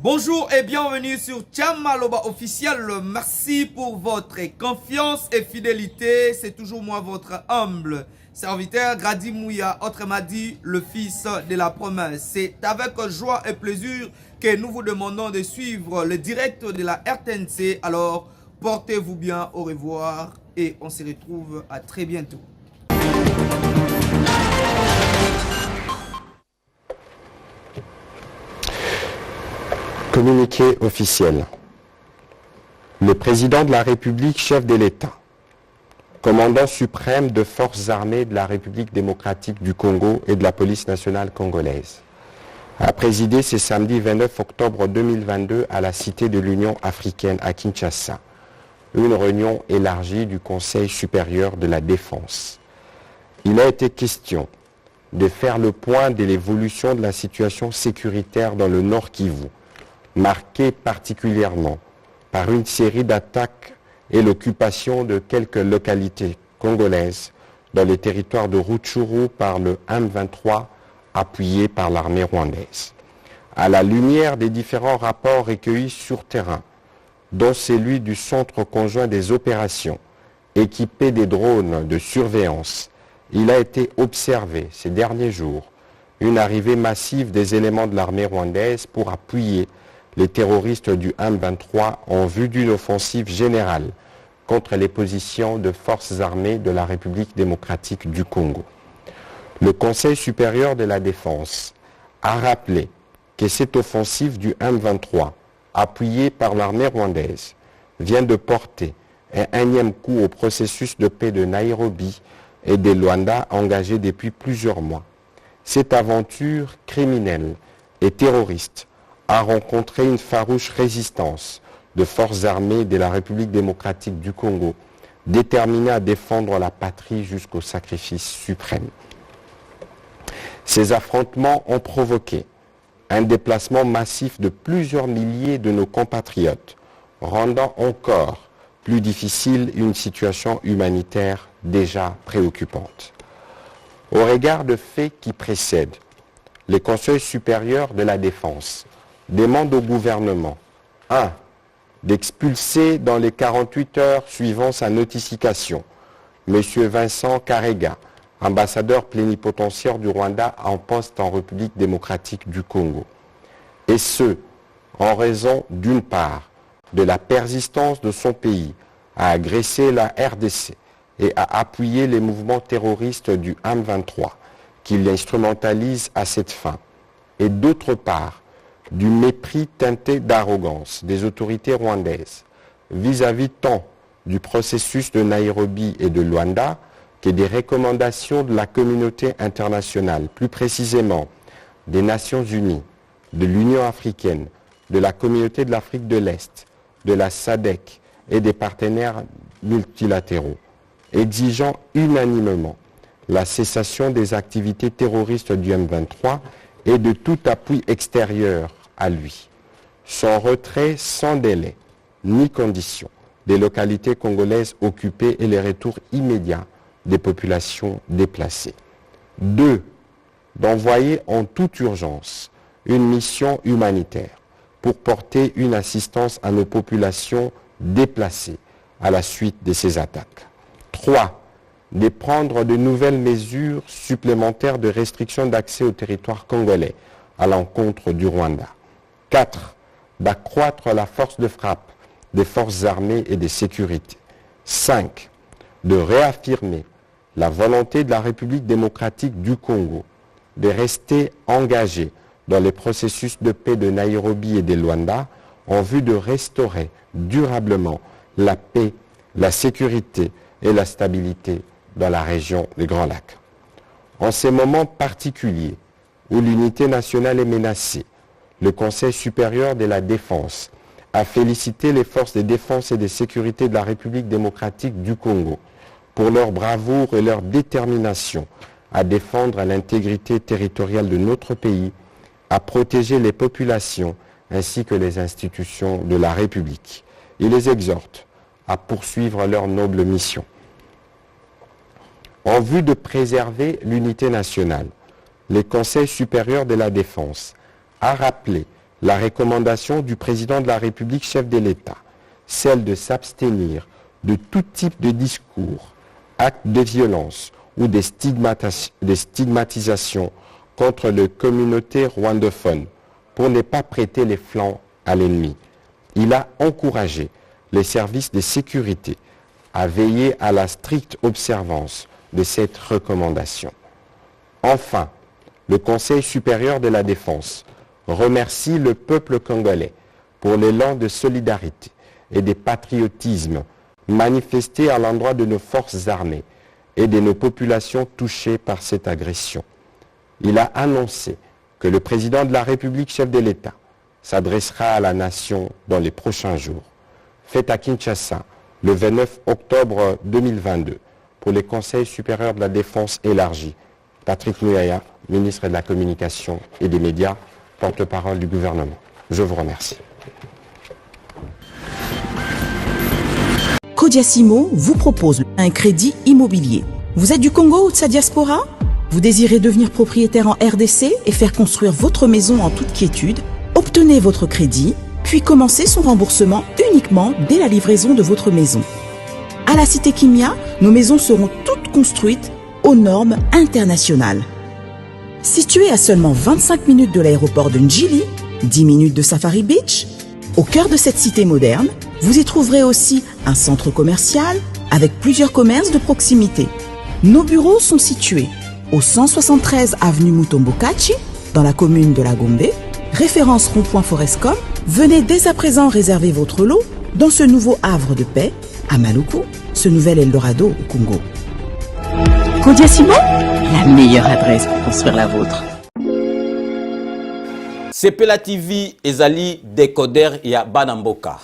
Bonjour et bienvenue sur Tchamaloba officiel. Merci pour votre confiance et fidélité. C'est toujours moi, votre humble serviteur Grady Mouya, autrement dit le fils de la promesse. C'est avec joie et plaisir que nous vous demandons de suivre le direct de la RTNC. Alors, portez-vous bien, au revoir et on se retrouve à très bientôt. Communiqué officiel. Le président de la République, chef de l'État, commandant suprême de forces armées de la République démocratique du Congo et de la police nationale congolaise, a présidé ce samedi 29 octobre 2022 à la Cité de l'Union africaine à Kinshasa, une réunion élargie du Conseil supérieur de la défense. Il a été question de faire le point de l'évolution de la situation sécuritaire dans le Nord Kivu, marqué particulièrement par une série d'attaques et l'occupation de quelques localités congolaises dans les territoires de Rutshuru par le M23 appuyé par l'armée rwandaise. À la lumière des différents rapports recueillis sur terrain, dont celui du Centre conjoint des opérations, équipé des drones de surveillance, il a été observé ces derniers jours une arrivée massive des éléments de l'armée rwandaise pour appuyer les terroristes du M23 en vue d'une offensive générale contre les positions de forces armées de la République démocratique du Congo. Le Conseil supérieur de la défense a rappelé que cette offensive du M23, appuyée par l'armée rwandaise, vient de porter un énième coup au processus de paix de Nairobi et de Luanda engagé depuis plusieurs mois. Cette aventure criminelle et terroriste a rencontré une farouche résistance de forces armées de la République démocratique du Congo, déterminées à défendre la patrie jusqu'au sacrifice suprême. Ces affrontements ont provoqué un déplacement massif de plusieurs milliers de nos compatriotes, rendant encore plus difficile une situation humanitaire déjà préoccupante. Au regard de faits qui précèdent, le Conseil supérieur de la défense demande au gouvernement 1. D'expulser dans les 48 heures suivant sa notification M. Vincent Karega, ambassadeur plénipotentiaire du Rwanda en poste en République démocratique du Congo. Et ce, en raison d'une part de la persistance de son pays à agresser la RDC et à appuyer les mouvements terroristes du M23 qui l'instrumentalisent à cette fin, et d'autre part du mépris teinté d'arrogance des autorités rwandaises vis-à-vis tant du processus de Nairobi et de Luanda que des recommandations de la communauté internationale, plus précisément des Nations Unies, de l'Union africaine, de la communauté de l'Afrique de l'Est, de la SADC et des partenaires multilatéraux, exigeant unanimement la cessation des activités terroristes du M23 et de tout appui extérieur à lui, son retrait sans délai ni condition des localités congolaises occupées et les retours immédiats des populations déplacées. 2. D'envoyer en toute urgence une mission humanitaire pour porter une assistance à nos populations déplacées à la suite de ces attaques. 3. De prendre de nouvelles mesures supplémentaires de restriction d'accès au territoire congolais à l'encontre du Rwanda. 4. D'accroître la force de frappe des forces armées et de sécurité. 5. De réaffirmer la volonté de la République démocratique du Congo de rester engagée dans les processus de paix de Nairobi et de Luanda en vue de restaurer durablement la paix, la sécurité et la stabilité dans la région des Grands Lacs. En ces moments particuliers où l'unité nationale est menacée, le Conseil supérieur de la défense a félicité les forces de défense et de sécurité de la République démocratique du Congo pour leur bravoure et leur détermination à défendre l'intégrité territoriale de notre pays, à protéger les populations ainsi que les institutions de la République. Il les exhorte à poursuivre leur noble mission. En vue de préserver l'unité nationale, le Conseil supérieur de la défense a rappelé la recommandation du président de la République, chef de l'État, celle de s'abstenir de tout type de discours, actes de violence ou de stigmatisation contre les communautés rwandophones pour ne pas prêter les flancs à l'ennemi. Il a encouragé les services de sécurité à veiller à la stricte observance de cette recommandation. Enfin, le Conseil supérieur de la défense remercie le peuple congolais pour l'élan de solidarité et de patriotisme manifesté à l'endroit de nos forces armées et de nos populations touchées par cette agression. Il a annoncé que le président de la République, chef de l'État, s'adressera à la nation dans les prochains jours. Fait à Kinshasa le 29 octobre 2022 pour le Conseil supérieur de la défense élargi. Patrick Muyaya, ministre de la Communication et des Médias, porte-parole du gouvernement. Je vous remercie. Kodiasimo vous propose un crédit immobilier. Vous êtes du Congo ou de sa diaspora? Vous désirez devenir propriétaire en RDC et faire construire votre maison en toute quiétude? Obtenez votre crédit, puis commencez son remboursement uniquement dès la livraison de votre maison. À la Cité Kimia, nos maisons seront toutes construites aux normes internationales. Située à seulement 25 minutes de l'aéroport de Njili, 10 minutes de Safari Beach, au cœur de cette cité moderne, vous y trouverez aussi un centre commercial avec plusieurs commerces de proximité. Nos bureaux sont situés au 173 avenue Mutombokachi, dans la commune de la Gombe, référence rond-point Forescom. Venez dès à présent réserver votre lot dans ce nouveau havre de paix à Maluku, ce nouvel Eldorado au Congo. Kodiasimo, la meilleure adresse pour construire la vôtre. Sepela TV ezali décodeur ya Banamboka.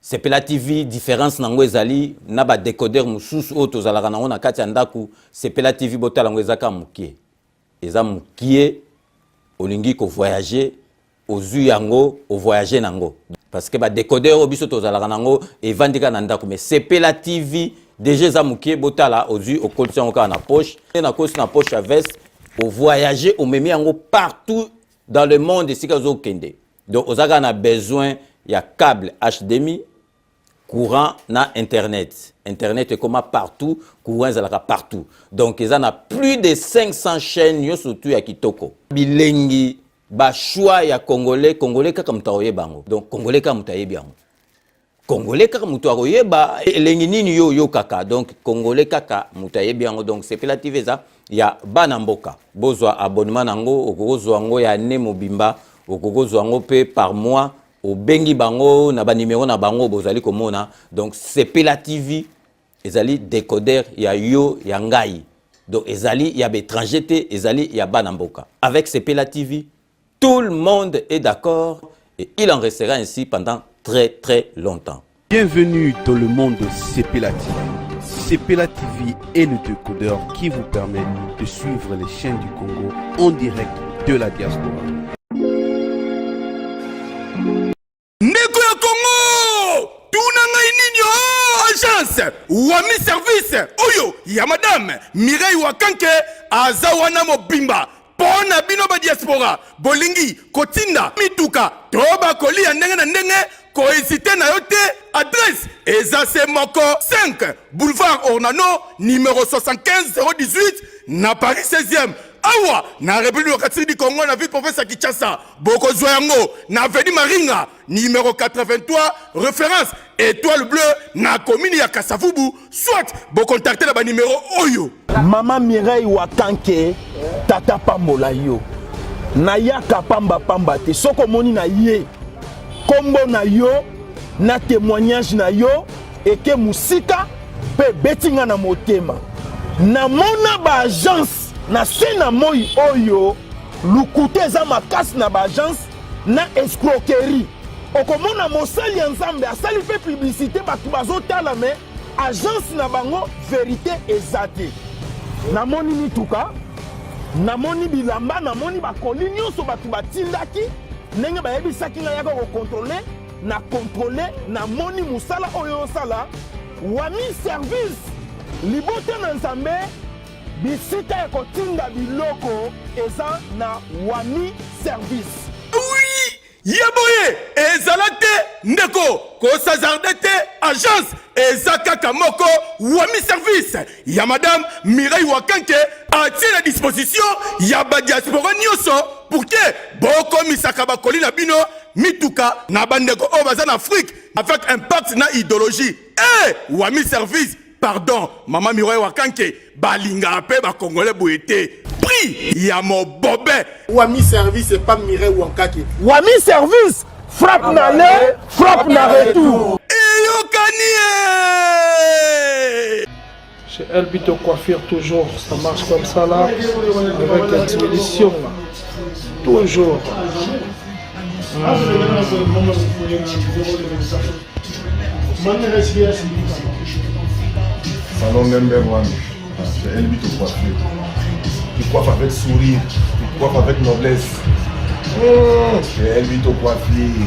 Sepela TV différence nango ezali na ba décodeur mususu oto zalaka nango na kati ya ndaku. Sepela TV botala ngo ezaka mukie. Eza mukie olingi ko voyager ozu yango o voyager nango. Parce que ba décodeur obiso to zalaka nango evandika na ndaku, mais Sepela TV déjà eza mukie botala ozu okolisa ngo na poche, na kosi na poche à veste o voyager o memi yango partout dans le monde ici kazo kende. Donc on a besoin il y a câble HDMI, courant na internet. Internet est comme partout, courant est partout. Donc ils en a plus de 500 chaînes yo surtout ya kitoko. Bilengi ba choix ya congolais kaka mutaoye bango. Donc congolais kaka mutaye bango. Congolais kaka mutaoye ba elengi nini yo kaka. Donc congolais kaka mutaye bango. Donc c'est Sepela TV ça. Ya Banamboka. Bozwa abonnement nango okozwa ngo ya ne mobimba okozwa ngo pe par mois au bengi bango na ba numéro na bango bozali komona. Donc Sepela TV ezali décodeur ya yo ya ngai. Donc ezali ya étranger te ezali ya Banamboka. Avec Sepela TV, tout le monde est d'accord et il en restera ainsi pendant très longtemps. Bienvenue dans le monde de Sepela TV. Sepela TV est le décodeur qui vous permet de suivre les chaînes du Congo en direct de la diaspora. Ndeko ya Congo, tunanga ininyo agence Wami service oyo ya madame Mireille Wakanke azawana mobimba pona bino ba diaspora bolingi kotinda mituka toba kolia ndenge na ndenge kohésiter na yote. Adresse Ezase Moko 5 boulevard Ornano numéro 75 018 na Paris 16e. Awa na République démocratique du Congo na ville province Kinshasa. Boko Zoyango na Avenue Maringa numéro 83 référence étoile bleue na commune ya Kasavubu. Soit bo contacter la ba numéro oyo. Maman Mireille Wakanke tata pambola yo. Na yaka pamba te soko moni na ye. Kombo na yo na témoignage na yo eke musika pe betinga na motema. Na mona ba agence na sena moi oyo lukute za makasi na ba agence na escroquerie. Okomona mosali ya Nzambe asali pe publicité batu bazotala me agence na bango vérité ezate. Na moni mituka, na moni bilamba, na moni bakoli nyonso batu batindaki ndenge bayebisaki nga yaka kokontrole na kontrole na moni musala oyo sala Wami service libote na Nzambe bisika ya kotinda biloko eza na Wami service. Oui, Yaboye ezalate ndeko kosazardete agence ezaka kamoko wami service ya madame Mireille Wakanke atie la disposition ya ba diaspora nyoso pour que boko misaka bakoli na bino mituka na bandeko o bazana Afrique avec impact na idéologie wami service pardon maman Mireille Wakanke balinga pe ba congolais boyete prix ya mobobé Wami service et pas Mireille Wankake. Wami service frappe na le, frappe na retour. Chez Elbito Coiffure, toujours, ça marche comme ça là, avec expédition là. Toujours. Salon number one, chez Elbito Coiffure. Tu coiffes avec sourire, tu coiffes avec noblesse. Chez Elbito Coiffure.